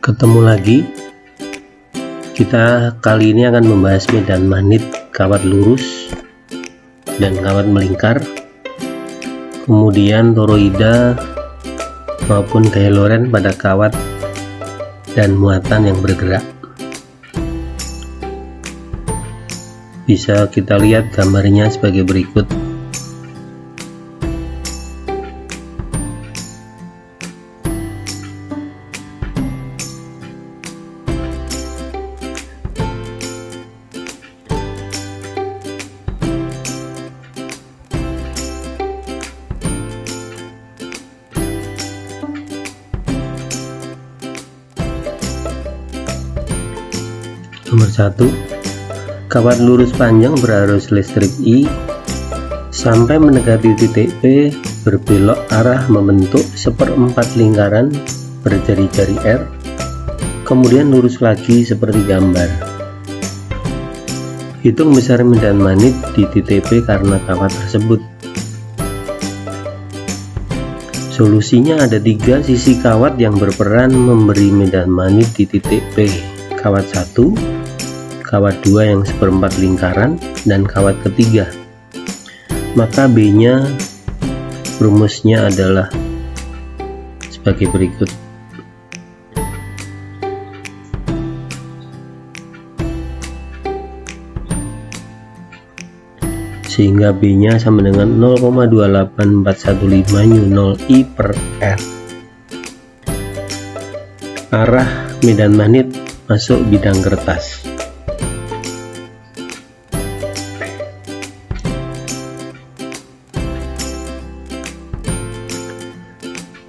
Ketemu lagi. Kita kali ini akan membahas medan magnet kawat lurus dan kawat melingkar, kemudian toroida maupun gaya Lorentz pada kawat dan muatan yang bergerak. Bisa kita lihat gambarnya sebagai berikut. Nomor 1, kawat lurus panjang berarus listrik I sampai mendekati titik P berbelok arah membentuk seperempat lingkaran berjari-jari R, kemudian lurus lagi seperti gambar. Hitung besar medan magnet di titik P karena kawat tersebut. Solusinya ada 3 sisi kawat yang berperan memberi medan magnet di titik P. Kawat 1, kawat 2 yang seperempat lingkaran, dan kawat ketiga. Maka B nya rumusnya adalah sebagai berikut. Sehingga B nya sama dengan 0,28415 ν I per R. Arah medan magnet masuk bidang kertas.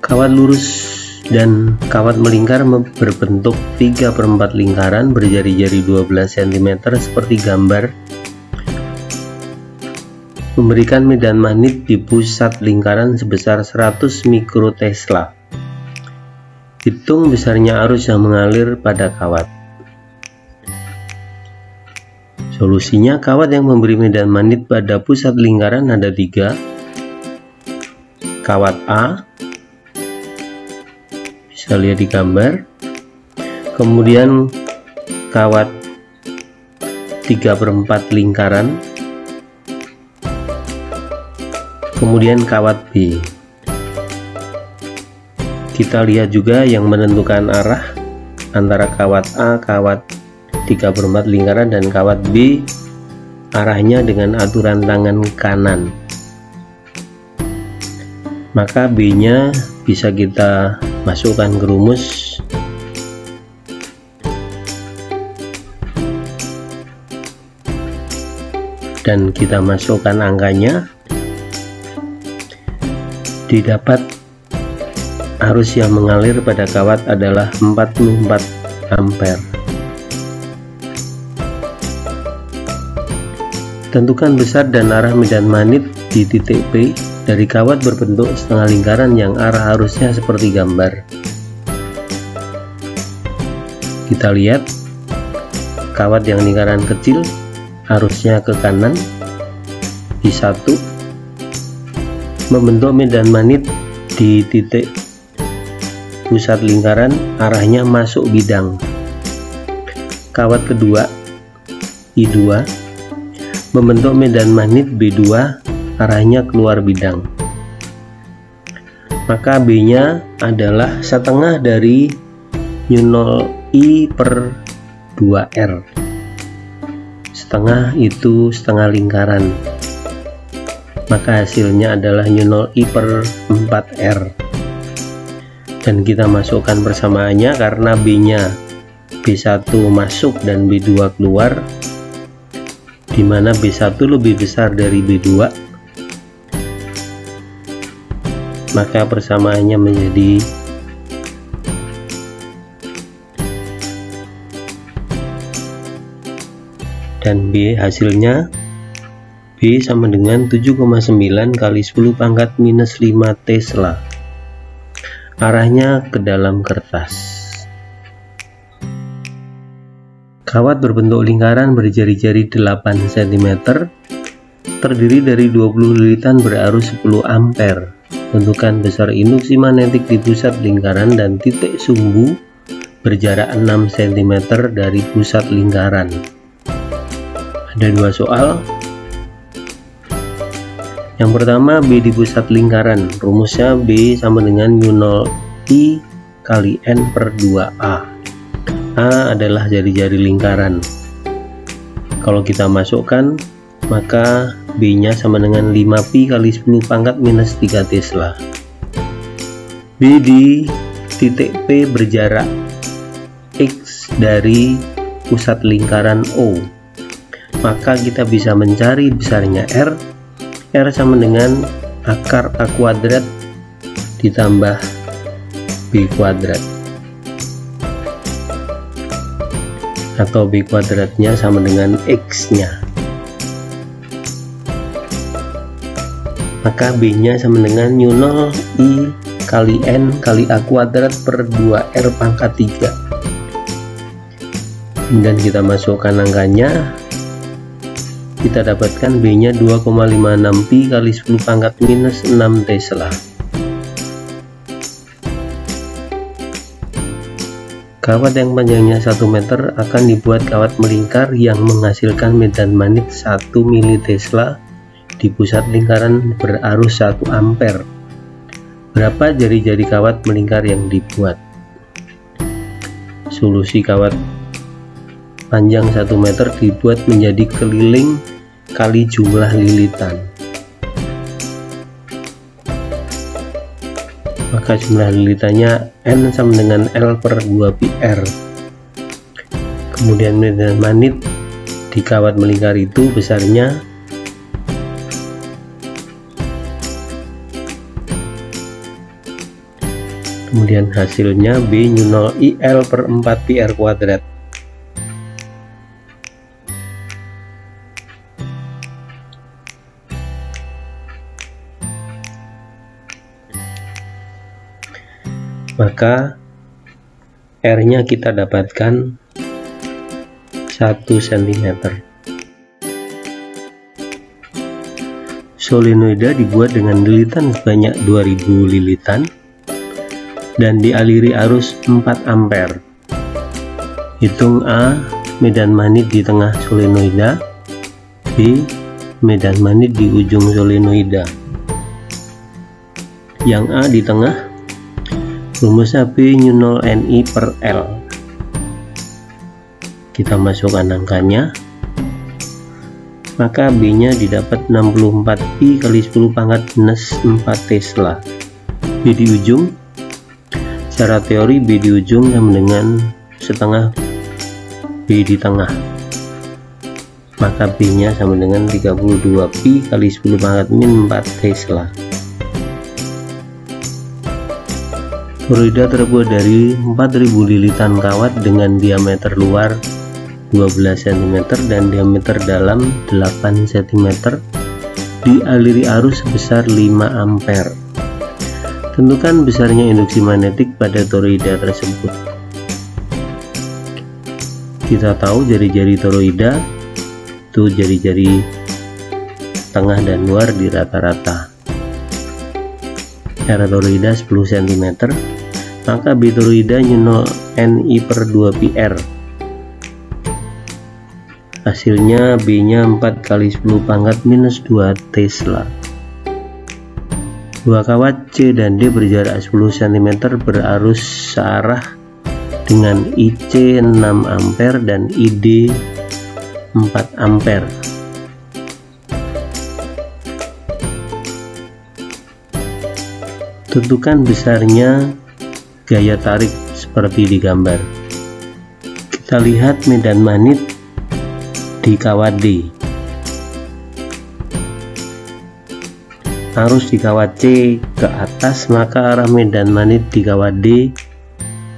Kawat lurus dan kawat melingkar berbentuk 3/4 lingkaran berjari-jari 12 cm seperti gambar, memberikan medan magnet di pusat lingkaran sebesar 100 mikrotesla. Hitung besarnya arus yang mengalir pada kawat. Solusinya, kawat yang memberi medan magnet pada pusat lingkaran ada 3. Kawat A, bisa lihat di gambar, kemudian kawat 3/4 lingkaran, kemudian kawat B. Kita lihat juga yang menentukan arah antara kawat A, kawat 3/4 lingkaran, dan kawat B, arahnya dengan aturan tangan kanan. Maka B nya bisa kita masukkan ke rumus. Dan kita masukkan angkanya. Didapat arus yang mengalir pada kawat adalah 44 ampere. Tentukan besar dan arah medan magnet di titik P dari kawat berbentuk setengah lingkaran yang arah arusnya seperti gambar. Kita lihat kawat yang lingkaran kecil arusnya ke kanan, I1 membentuk medan magnet di titik pusat lingkaran, arahnya masuk bidang. Kawat kedua, I2 membentuk medan magnet B2, arahnya keluar bidang. Maka B nya adalah setengah dari ν0 I per 2R. Setengah itu setengah lingkaran, maka hasilnya adalah ν0 I per 4R. Dan kita masukkan persamaannya karena B nya B1 masuk dan B2 keluar, di mana B1 lebih besar dari B2, maka persamaannya menjadi dan B hasilnya B sama dengan 7,9 kali 10⁻⁻⁵ Tesla. Arahnya ke dalam kertas. Kawat berbentuk lingkaran berjari-jari 8 cm terdiri dari 20 lilitan berarus 10 ampere. Tentukan besar induksi magnetik di pusat lingkaran dan titik sumbu berjarak 6 cm dari pusat lingkaran. Ada dua soal. Yang pertama, B di pusat lingkaran. Rumusnya B sama dengan U0I kali N per 2A. A adalah jari-jari lingkaran. Kalau kita masukkan, maka B nya sama dengan 5pi kali 10 pangkat minus 3 Tesla. B di titik P berjarak X dari pusat lingkaran O. Maka kita bisa mencari besarnya R. R sama dengan akar A kuadrat ditambah B kuadrat, atau B kuadratnya sama dengan X nya. Maka B nya sama dengan U0I kali N kali A kuadrat per 2R pangkat 3. Kemudian kita masukkan angkanya, kita dapatkan B nya 2,56pi kali 10 pangkat minus 6 Tesla. Kawat yang panjangnya 1 meter akan dibuat kawat melingkar yang menghasilkan medan magnet 1 mili Tesla di pusat lingkaran berarus 1 ampere. Berapa jari-jari kawat melingkar yang dibuat? Solusi kawat panjang 1 meter dibuat menjadi keliling kali jumlah lilitan. Maka jumlah lilitannya N sama dengan L per 2πr. Kemudian medan magnet di kawat melingkar itu besarnya kemudian hasilnya B U0I L per 4πr kuadrat. Maka R nya kita dapatkan 1 cm. Solenoida dibuat dengan lilitan sebanyak 2000 lilitan dan dialiri arus 4 ampere. Hitung A, medan magnet di tengah solenoida. B, medan magnet di ujung solenoida. Yang A di tengah. Rumusnya B U0Ni per L. Kita masukkan angkanya, maka B nya didapat 64pi kali 10 pangkat minus 4 Tesla. B di ujung, secara teori B di ujung sama dengan setengah B di tengah, maka B nya sama dengan 32pi kali 10 pangkat min 4 Tesla. Toroida terbuat dari 4000 lilitan kawat dengan diameter luar 12 cm dan diameter dalam 8 cm, dialiri arus sebesar 5 ampere. Tentukan besarnya induksi magnetik pada toroida tersebut. Kita tahu jari-jari toroida itu jari-jari tengah dan luar di rata-rata. R toroida 10 cm, maka B toroida U0Ni per 2πr. Hasilnya B nya 4 kali 10 pangkat minus 2 Tesla. Dua kawat C dan D berjarak 10 cm berarus searah dengan IC 6 ampere dan ID 4 ampere. Tentukan besarnya gaya tarik seperti di gambar. Kita lihat medan magnet di kawat D. Arus di kawat C ke atas, maka arah medan magnet di kawat D,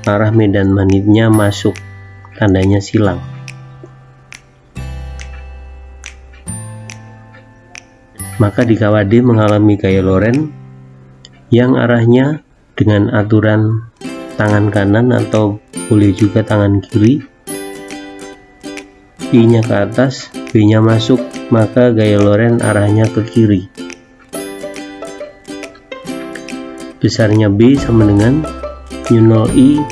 arah medan magnetnya masuk, tandanya silang. Maka di kawat D mengalami gaya Lorentz yang arahnya dengan aturan tangan kanan atau boleh juga tangan kiri. I nya ke atas, B nya masuk, maka gaya Lorentz arahnya ke kiri. Besarnya B sama dengan U0I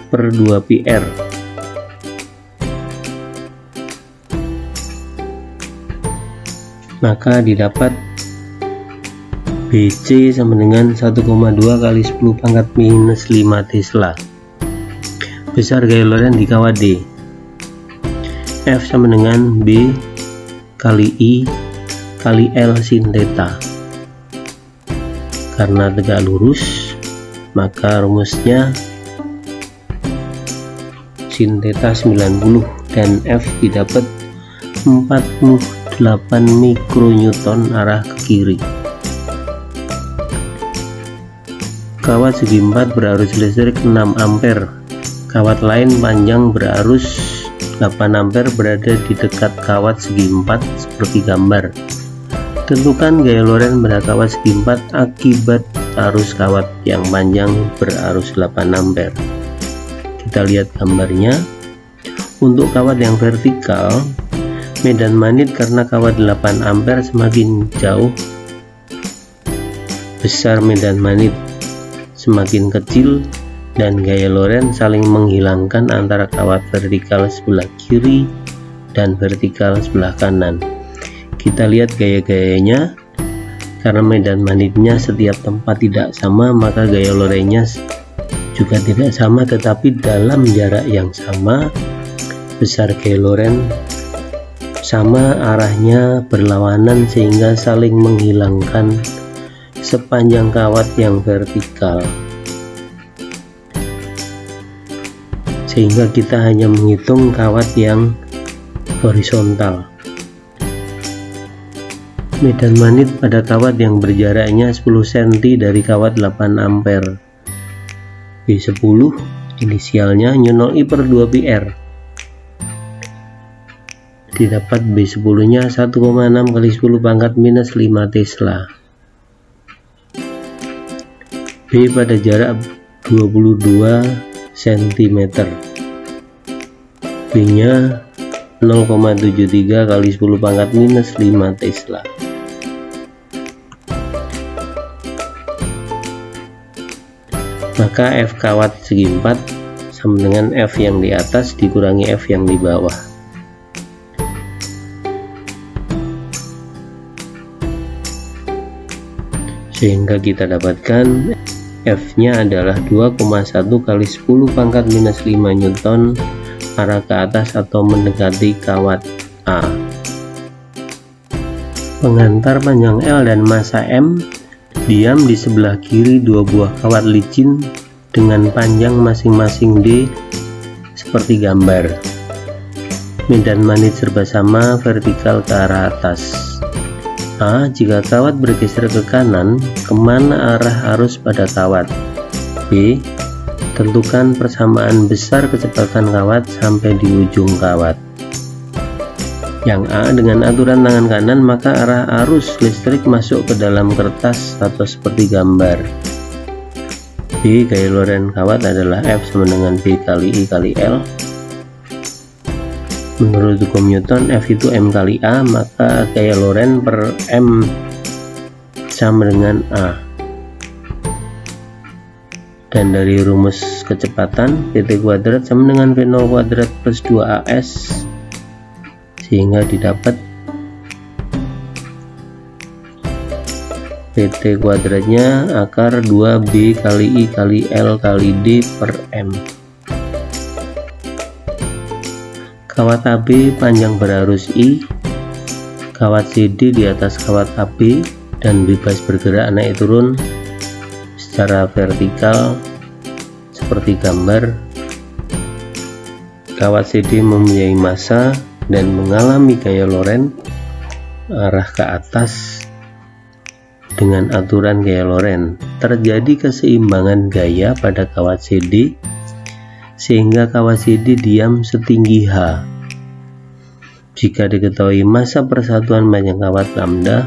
per 2 PR. Maka didapat BC sama dengan 1,2 kali 10 pangkat minus 5 Tesla. Besar gaya Lorentz di kawat D. F sama dengan B kali I kali L sin theta. Karena tegak lurus, maka rumusnya sin theta 90 dan F didapat 48 mikronewton arah ke kiri. Kawat segi 4 berarus listrik 6 ampere. Kawat lain panjang berarus 8 ampere berada di dekat kawat segi 4 seperti gambar. Tentukan gaya Lorentz pada kawat segi 4 akibat arus kawat yang panjang berarus 8 ampere. Kita lihat gambarnya. Untuk kawat yang vertikal, medan magnet karena kawat 8 ampere semakin jauh, besar medan magnet semakin kecil, dan gaya Lorentz saling menghilangkan antara kawat vertikal sebelah kiri dan vertikal sebelah kanan. Kita lihat gaya-gayanya. Karena medan magnetnya setiap tempat tidak sama, maka gaya Lorentz juga tidak sama, tetapi dalam jarak yang sama. Besar gaya Lorentz sama, arahnya berlawanan sehingga saling menghilangkan sepanjang kawat yang vertikal, sehingga kita hanya menghitung kawat yang horizontal. Medan magnet pada kawat yang berjaraknya 10 cm dari kawat 8 ampere. B10 inisialnya nyu0i per 2 PR. Didapat B10 nya 1,6 kali 10 pangkat minus 5 Tesla. B pada jarak 22 cm. B nya 0,73 kali 10 pangkat minus 5 Tesla. Maka F kawat segi 4 sama dengan F yang di atas dikurangi F yang di bawah. Sehingga kita dapatkan F nya adalah 2,1 kali 10 pangkat minus 5 Newton arah ke atas atau mendekati kawat A. Pengantar panjang L dan massa M diam di sebelah kiri dua buah kawat licin dengan panjang masing-masing D seperti gambar. Medan magnet serba sama vertikal ke arah atas. A. Jika kawat bergeser ke kanan, kemana arah arus pada kawat? B. Tentukan persamaan besar kecepatan kawat sampai di ujung kawat. Yang A, dengan aturan tangan kanan, maka arah arus listrik masuk ke dalam kertas atau seperti gambar. B. Gaya Lorentz kawat adalah F sama dengan B kali I kali L. Menurut hukum Newton, F itu M kali A, maka gaya Lorentz per M sama dengan A. Dan dari rumus kecepatan, PT kuadrat sama dengan V0 kuadrat plus 2AS, sehingga didapat PT kuadratnya akar 2B kali I kali L kali D per M. Kawat AB panjang berarus I, kawat CD di atas kawat AB dan bebas bergerak naik turun secara vertikal seperti gambar. Kawat CD mempunyai massa dan mengalami gaya Lorentz arah ke atas dengan aturan gaya Lorentz. Terjadi keseimbangan gaya pada kawat CD sehingga kawat CD diam setinggi H. Jika diketahui massa persatuan panjang kawat lambda,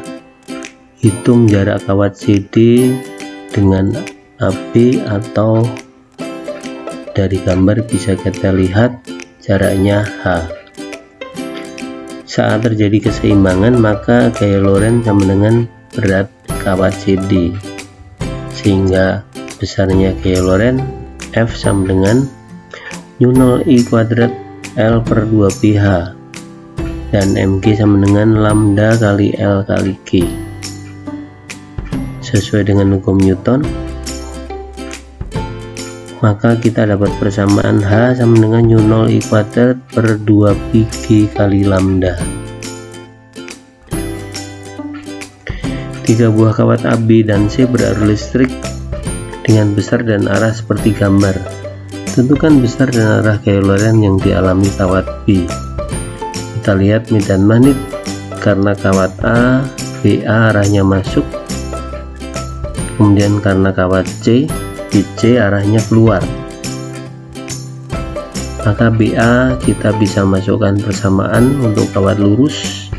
hitung jarak kawat CD dengan AB, atau dari gambar bisa kita lihat jaraknya H. Saat terjadi keseimbangan, maka gaya Lorentz sama dengan berat kawat CD, sehingga besarnya gaya Lorentz F sama dengan Nu0 I kuadrat L per 2πh, dan mg sama dengan lambda kali L kali G. Sesuai dengan hukum Newton, maka kita dapat persamaan H sama dengan Nu0 I kuadrat per 2πg kali lambda. 3 buah kawat AB dan C berarus listrik dengan besar dan arah seperti gambar. Tentukan besar dan arah gaya Lorentz yang dialami kawat B. Kita lihat medan magnet karena kawat A, BA arahnya masuk, kemudian karena kawat C, BC arahnya keluar. Maka BA kita bisa masukkan persamaan untuk kawat lurus,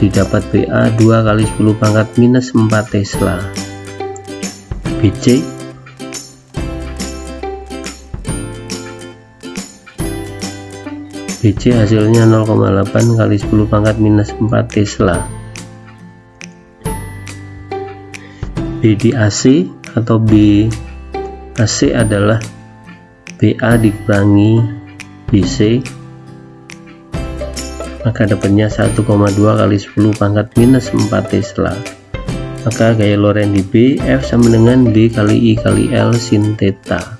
didapat BA 2 kali 10 pangkat minus 4 Tesla. BC hasilnya 0,8 kali 10 pangkat minus 4 Tesla. B di AC atau B AC adalah BA dikurangi BC, maka dapatnya 1,2 kali 10 pangkat minus 4 Tesla. Maka gaya Lorentz di B, F sama dengan B kali I kali L sin theta.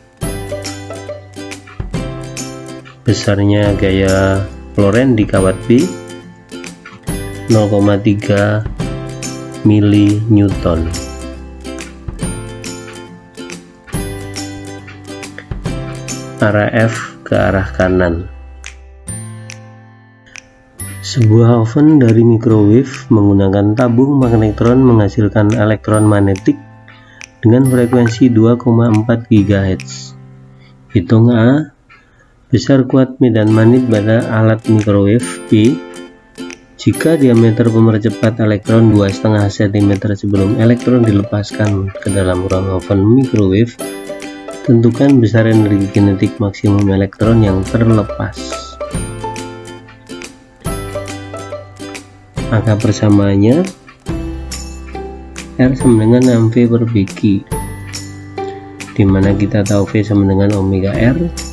Besarnya gaya Lorentz di kawat B 0,3 mN. Arah F ke arah kanan. Sebuah oven dari microwave menggunakan tabung magnetron menghasilkan elektron magnetik dengan frekuensi 2,4 GHz. Hitung A. Besar kuat medan magnet pada alat microwave B. Jika diameter pemercepat elektron 2,5 cm sebelum elektron dilepaskan ke dalam ruang oven microwave, tentukan besar energi kinetik maksimum elektron yang terlepas. Maka persamaannya R sama dengan 6V per Bg, dimana kita tahu V sama dengan omega R.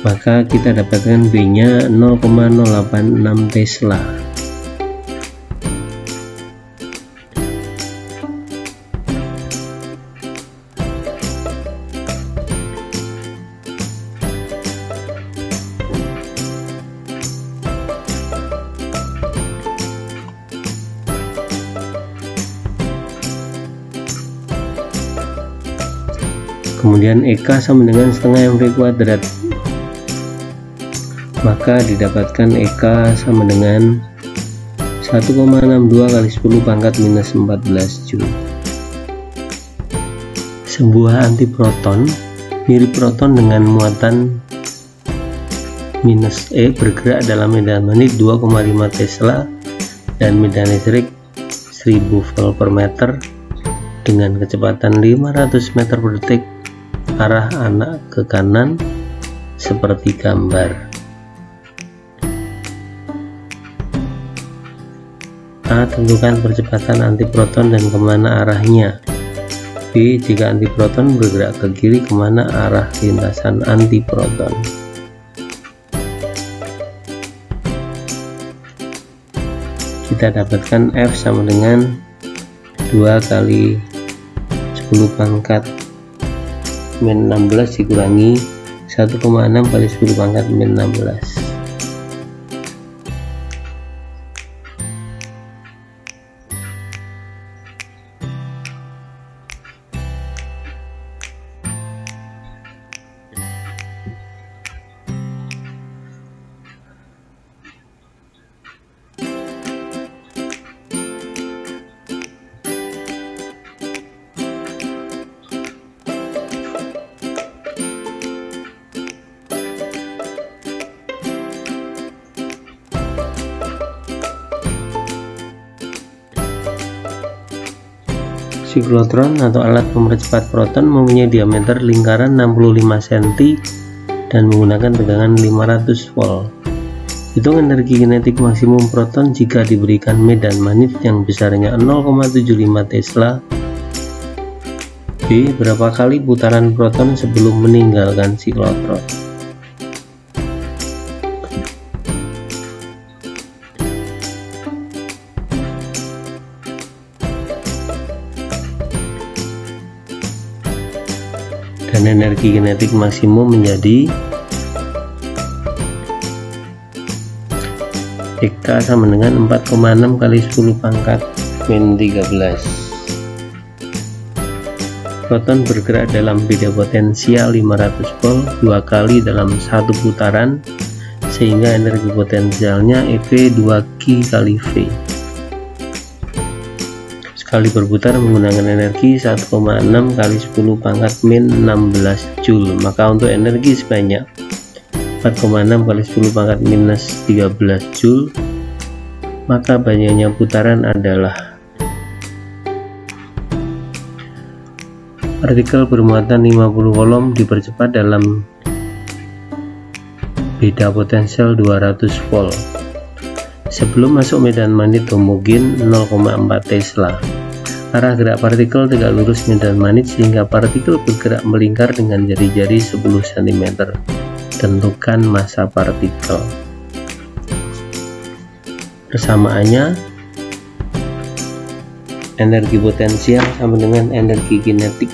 Maka kita dapatkan B nya 0,086 Tesla. Kemudian EK sama dengan setengah mv kuadrat, maka didapatkan EK sama dengan 1,62 kali 10 pangkat minus 14 Joule. Sebuah antiproton mirip proton dengan muatan minus E bergerak dalam medan magnet 2,5 Tesla dan medan listrik 1000 volt per meter dengan kecepatan 500 meter per detik, arah anak ke kanan seperti gambar. A. Tentukan percepatan antiproton dan kemana arahnya. B. Jika antiproton bergerak ke kiri, kemana arah lintasan antiproton. Kita dapatkan F sama dengan 2 kali 10 pangkat min 16 dikurangi 1,6 kali 10 pangkat min 16. Siklotron atau alat pemercepat proton mempunyai diameter lingkaran 65 cm dan menggunakan tegangan 500 volt. Hitung energi kinetik maksimum proton jika diberikan medan magnet yang besarnya 0,75 Tesla. B. Berapa kali putaran proton sebelum meninggalkan siklotron? Dan energi kinetik maksimum menjadi EK sama dengan 4,6 kali 10 pangkat min 13. Proton bergerak dalam beda potensial 500 volt 2 kali dalam satu putaran, sehingga energi potensialnya EV 2Q kali V. Sekali berputar menggunakan energi 1,6 kali 10 pangkat min 16 Joule. Maka untuk energi sebanyak 4,6 kali 10 pangkat minus 13 Joule, maka banyaknya putaran adalah partikel bermuatan 50 kolom dipercepat dalam beda potensial 200 volt sebelum masuk medan magnet homogen 0,4 Tesla. Arah gerak partikel tegak lurus medan magnet sehingga partikel bergerak melingkar dengan jari-jari 10 cm. Tentukan massa partikel. Persamaannya, energi potensial sama dengan energi kinetik,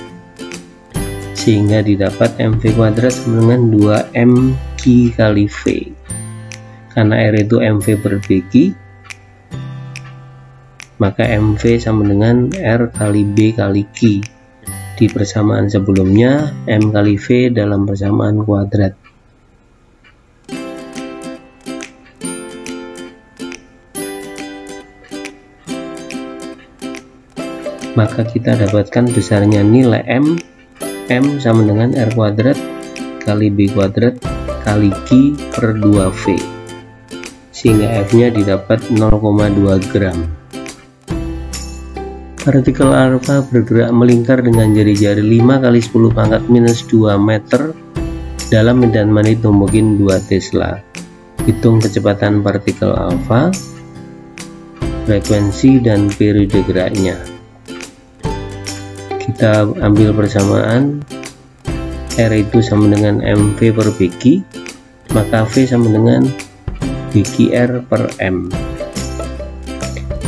sehingga didapat mv kuadrat sama dengan 2mq kali v. Karena R itu mv per bq, maka mv sama dengan R kali B kali Q. Di persamaan sebelumnya, M kali V dalam persamaan kuadrat. Maka kita dapatkan besarnya nilai M sama dengan R kuadrat kali B kuadrat kali Q per 2V, sehingga F nya didapat 0,2 gram. Partikel alfa bergerak melingkar dengan jari-jari 5 kali 10 pangkat minus 2 meter dalam medan magnet homogen 2 Tesla. Hitung kecepatan partikel alfa, frekuensi, dan periode geraknya. Kita ambil persamaan, R itu sama dengan mv per bq, maka V sama dengan bqr per m,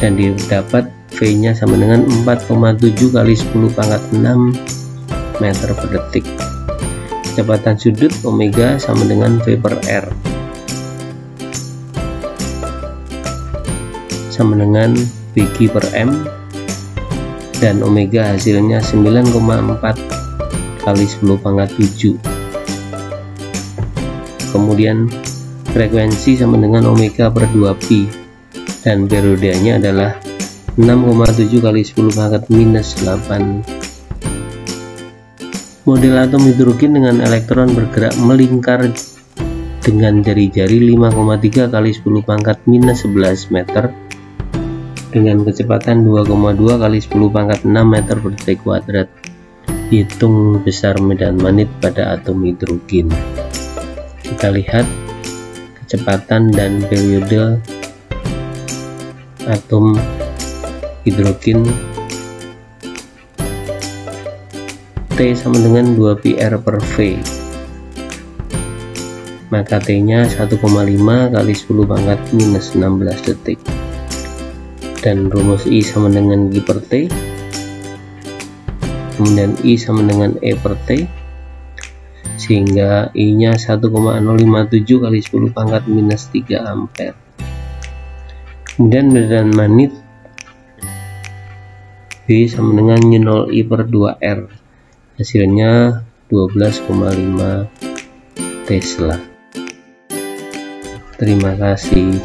dan didapat V nya sama dengan 4,7 kali 10 pangkat 6 meter per detik. Kecepatan sudut omega sama dengan V per R, sama dengan bq per m, dan omega hasilnya 9,4 kali 10 pangkat 7. Kemudian frekuensi sama dengan omega per 2pi, dan periodenya adalah 6,7 kali 10 pangkat minus 8. Model atom hidrogen dengan elektron bergerak melingkar dengan jari-jari 5,3 kali 10 pangkat minus 11 meter dengan kecepatan 2,2 kali 10 pangkat 6 meter per detik kuadrat. Hitung besar medan magnet pada atom hidrogen. Kita lihat kecepatan dan periode atom hidrogen. T sama dengan 2πr per V, maka T nya 1,5 kali 10 pangkat minus 16 detik, dan rumus I sama dengan G per T, kemudian I sama dengan E per T, sehingga I nya 1,057 kali 10 pangkat minus 3 ampere. Kemudian medan magnet B sama dengan U0 I per 2R, hasilnya 12,5 Tesla. Terima kasih.